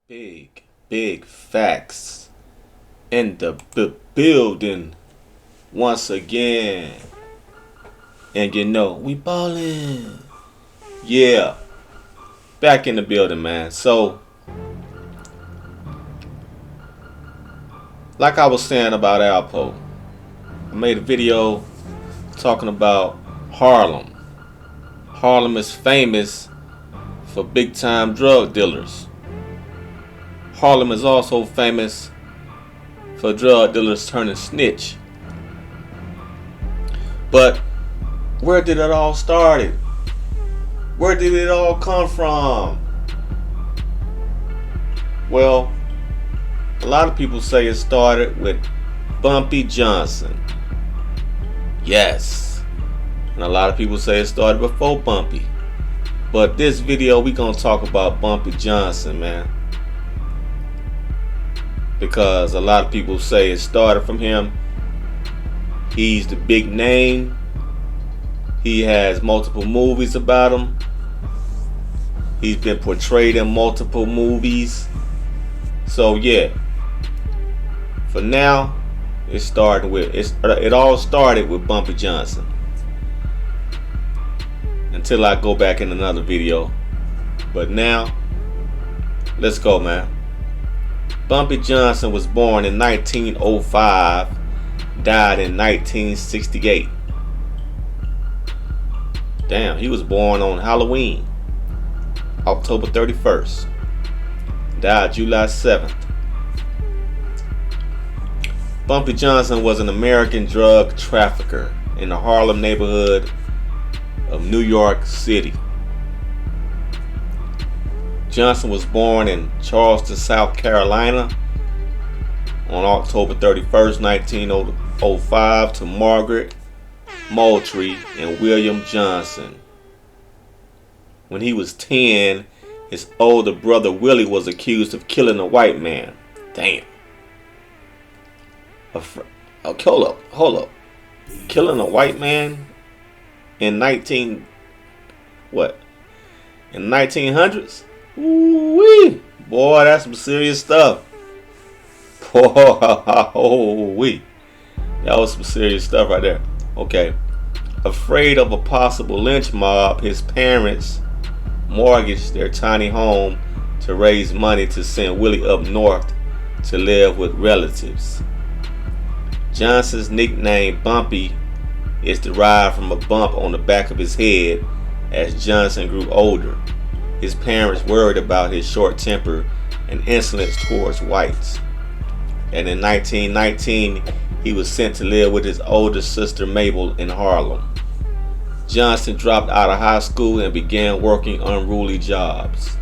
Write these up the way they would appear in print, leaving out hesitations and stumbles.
Big facts in the building once again. And we ballin'. Yeah, back in the building, man. So, like I was saying about Alpo, I made a video talking about Harlem. Harlem is famous for big time drug dealers. Harlem is also famous for drug dealers turning snitch. But where did it all start? Where did it all come from? Well, a lot of people say it started with Bumpy Johnson. Yes. And a lot of people say it started before Bumpy. But this video we gonna talk about Bumpy Johnson, man. Because a lot of people say it started from him. He's the big name. He has multiple movies about him. He's been portrayed in multiple movies. So yeah, for now, it all started with Bumpy Johnson. Until I go back in another video. But now, let's go, man. Bumpy Johnson was born in 1905, died in 1968. Damn, he was born on Halloween, October 31st. Died July 7th. Bumpy Johnson was an American drug trafficker in the Harlem neighborhood of New York City. Johnson was born in Charleston, South Carolina on October 31st, 1905 to Margaret Moultrie and William Johnson. When he was 10, his older brother Willie was accused of killing a white man. Damn. Hold up. Killing a white man in 1900s? Ooh-wee. Boy, that's some serious stuff. Boy, that was some serious stuff right there. Okay. Afraid of a possible lynch mob, his parents mortgaged their tiny home to raise money to send Willie up north to live with relatives. Johnson's nickname Bumpy is derived from a bump on the back of his head as Johnson grew older. His parents worried about his short temper and insolence towards whites. And in 1919, he was sent to live with his older sister Mabel in Harlem. Johnson dropped out of high school and began working unruly jobs.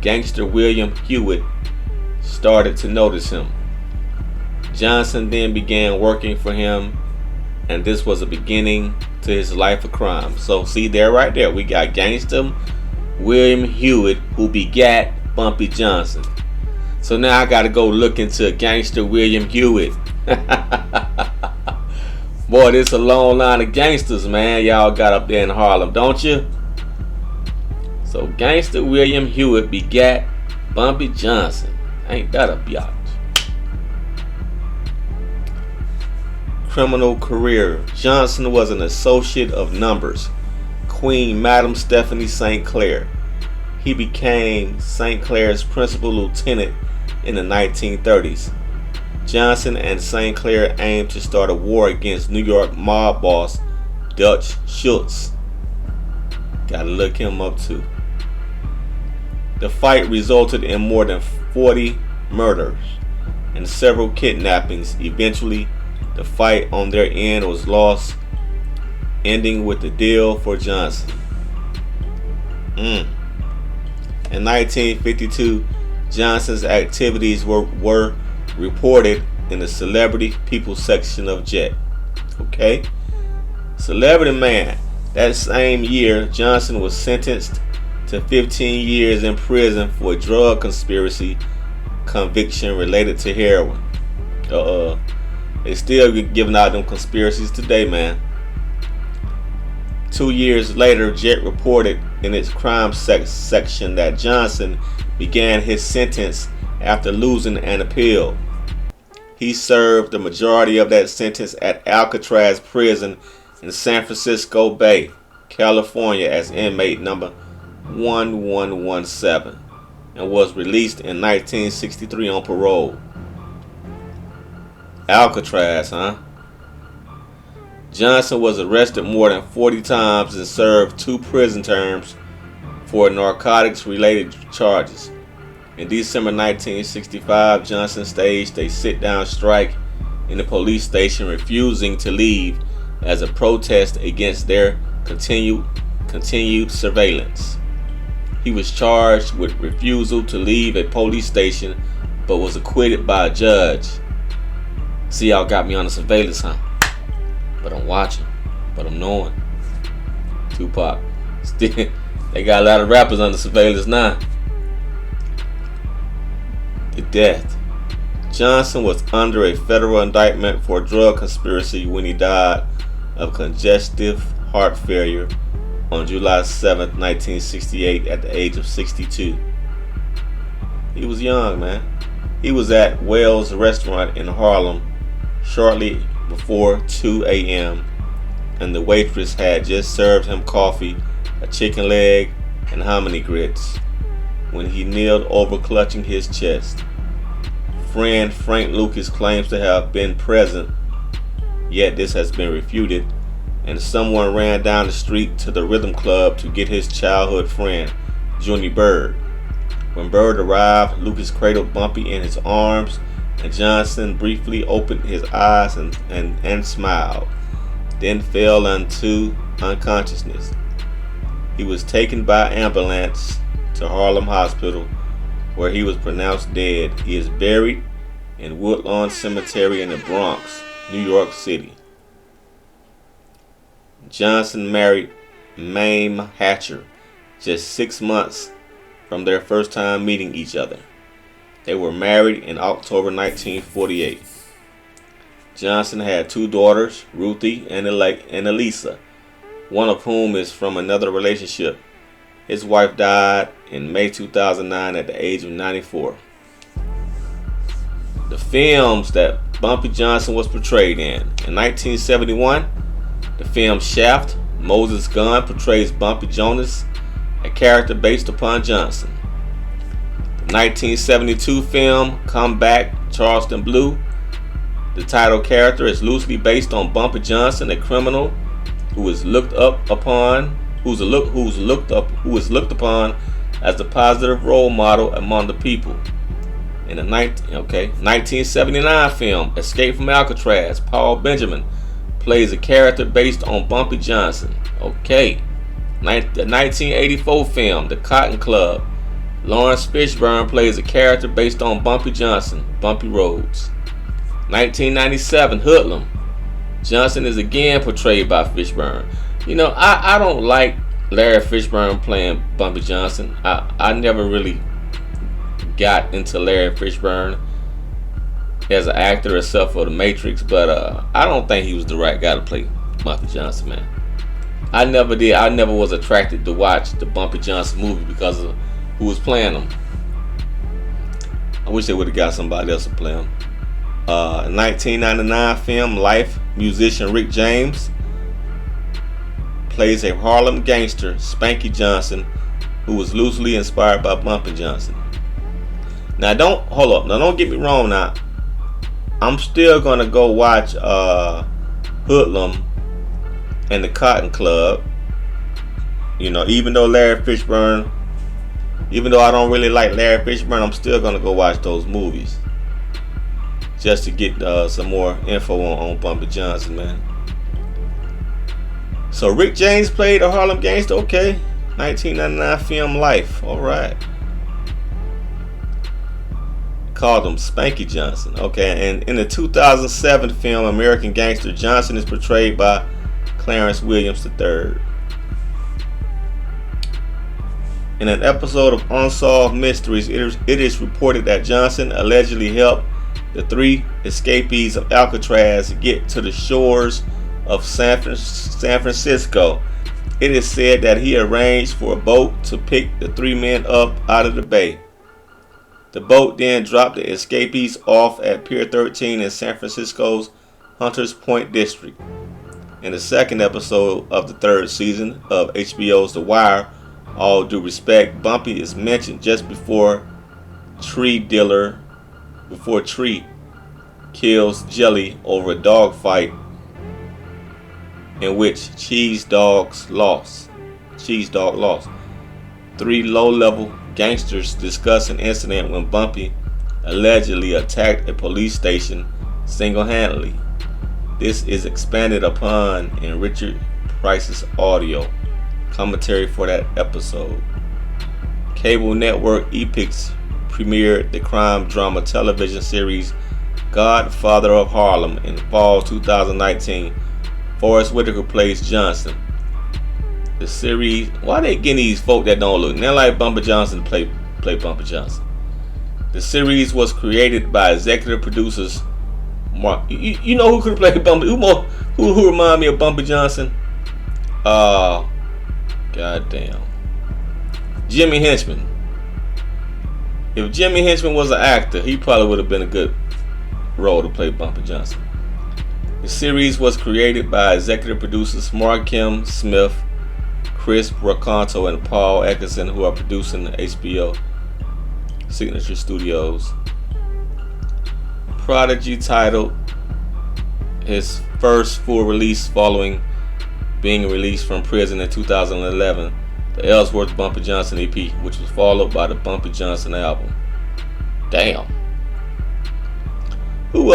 Gangster William Hewitt started to notice him. Johnson then began working for him, and this was a beginning to his life of crime. So see there, right there, we got Gangster William Hewitt, who begat Bumpy Johnson. So now I gotta go look into Gangster William Hewitt. Boy, this a long line of gangsters, man, y'all got up there in Harlem, don't you? So Gangster William Hewitt begat Bumpy Johnson. Ain't that a biatch? Criminal career. Johnson was an associate of numbers, Queen Madam Stephanie St. Clair. He became St. Clair's principal lieutenant in the 1930s. Johnson and St. Clair aimed to start a war against New York mob boss Dutch Schultz. Gotta look him up too. The fight resulted in more than 40 murders and several kidnappings. Eventually, the fight on their end was lost, ending with the deal for Johnson. In 1952, Johnson's activities were reported in the Celebrity People section of Jet. Okay? Celebrity Man. That same year, Johnson was sentenced to 15 years in prison for a drug conspiracy conviction related to heroin. They still giving out them conspiracies today, man. 2 years later, Jet reported in its crime section that Johnson began his sentence after losing an appeal. He served the majority of that sentence at Alcatraz Prison in San Francisco Bay, California as inmate number 1117 and was released in 1963 on parole. Alcatraz, huh? Johnson was arrested more than 40 times and served 2 prison terms for narcotics-related charges. In December 1965, Johnson staged a sit-down strike in the police station, refusing to leave as a protest against their continued surveillance. He was charged with refusal to leave a police station, but was acquitted by a judge. See, y'all got me on the surveillance, huh? But I'm watching, but I'm knowing. Tupac. They got a lot of rappers under surveillance now. The death. Johnson was under a federal indictment for drug conspiracy when he died of congestive heart failure on July 7, 1968 at the age of 62. He was young, man. He was at Wells Restaurant in Harlem shortly before 2 a.m. and the waitress had just served him coffee, a chicken leg, and hominy grits when he kneeled over, clutching his chest. Friend Frank Lucas claims to have been present, yet this has been refuted, and someone ran down the street to the rhythm club to get his childhood friend, Junie Bird. When Bird arrived, Lucas cradled Bumpy in his arms, and Johnson briefly opened his eyes and smiled, then fell into unconsciousness. He was taken by ambulance to Harlem Hospital, where he was pronounced dead. He is buried in Woodlawn Cemetery in the Bronx, New York City. Johnson married Mame Hatcher just 6 months from their first time meeting each other. They were married in October 1948. Johnson had 2 daughters, Ruthie and Elisa, one of whom is from another relationship. His wife died in May 2009 at the age of 94. The films that Bumpy Johnson was portrayed in. In 1971, the film Shaft, Moses Gunn portrays Bumpy Jonas, a character based upon Johnson. The 1972 film Come Back, Charleston Blue, the title character is loosely based on Bumpy Johnson, a criminal who is looked upon as the positive role model among the people. In the 1979 film Escape from Alcatraz, Paul Benjamin plays a character based on Bumpy Johnson. The 1984 film The Cotton Club, Lawrence Fishburne plays a character based on Bumpy Johnson, Bumpy Rhodes. 1997 Hoodlum, Johnson is again portrayed by Fishburne. You know, I don't like Larry Fishburne playing Bumpy Johnson. I never really got into Larry Fishburne as an actor except for The Matrix, but I don't think he was the right guy to play Bumpy Johnson, man. I never did. I never was attracted to watch the Bumpy Johnson movie because of who was playing him. I wish they would have got somebody else to play him. 1999 film Life, musician Rick James plays a Harlem gangster, Spanky Johnson, who was loosely inspired by Bumpy Johnson. Now don't get me wrong now. I'm still gonna go watch Hoodlum and The Cotton Club. You know, even though I don't really like Larry Fishburne, I'm still gonna go watch those movies just to get some more info on Bumpy Johnson, man. So Rick James played a Harlem gangster, okay. 1999 film Life, alright. Called him Spanky Johnson, okay. And in the 2007 film American Gangster, Johnson is portrayed by Clarence Williams III. In an episode of Unsolved Mysteries, it is reported that Johnson allegedly helped the 3 escapees of Alcatraz get to the shores of San Francisco It is said that he arranged for a boat to pick the three men up out of the bay. The boat then dropped the escapees off at Pier 13 in San Francisco's Hunters Point district. In the second episode of the third season of HBO's The Wire, All Due Respect, Bumpy is mentioned just before Tree kills Jelly over a dogfight in which Cheese Dog lost. Three low-level gangsters discuss an incident when Bumpy allegedly attacked a police station single-handedly. This is expanded upon in Richard Price's audio commentary for that episode. Cable network Epix premiered the crime drama television series Godfather of Harlem in fall 2019. Forrest Whitaker plays Johnson. The series, why they getting these folk that don't look nothing like Bumpy Johnson to play Bumpy Johnson? The series was created by executive producers Mark. You know who could have played Bumpy? Who remind me of Bumpy Johnson? Goddamn. Jimmy Henchman. If Jimmy Henchman was an actor, he probably would have been a good role to play Bumpy Johnson. The series was created by executive producers Mark Kim Smith, Chris Raconto, and Paul Atkinson, who are producing the HBO Signature Studios. Prodigy titled his first full release following being released from prison in 2011, the Ellsworth Bumpy Johnson EP, which was followed by the Bumpy Johnson album. Damn. Who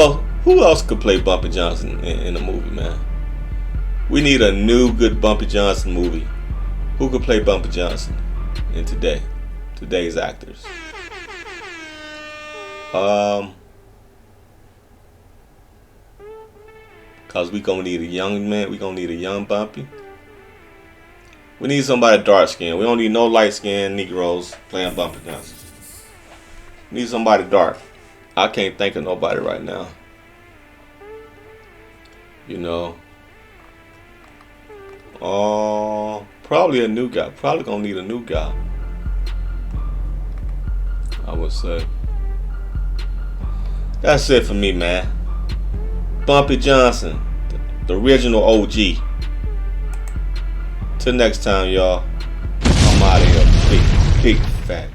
else could play Bumpy Johnson in a movie, man? We need a new good Bumpy Johnson movie. Who could play Bumpy Johnson in today's actors? Cause we gonna need a young man. We gonna need a young Bumpy. We need somebody dark skinned. We don't need no light skinned Negroes playing Bumpy Johnson. We need somebody dark. I can't think of nobody right now. You know. Probably a new guy. Probably gonna need a new guy, I would say. That's it for me, man. Bumpy Johnson, the original OG. Till next time, y'all. I'm out of here. Big fat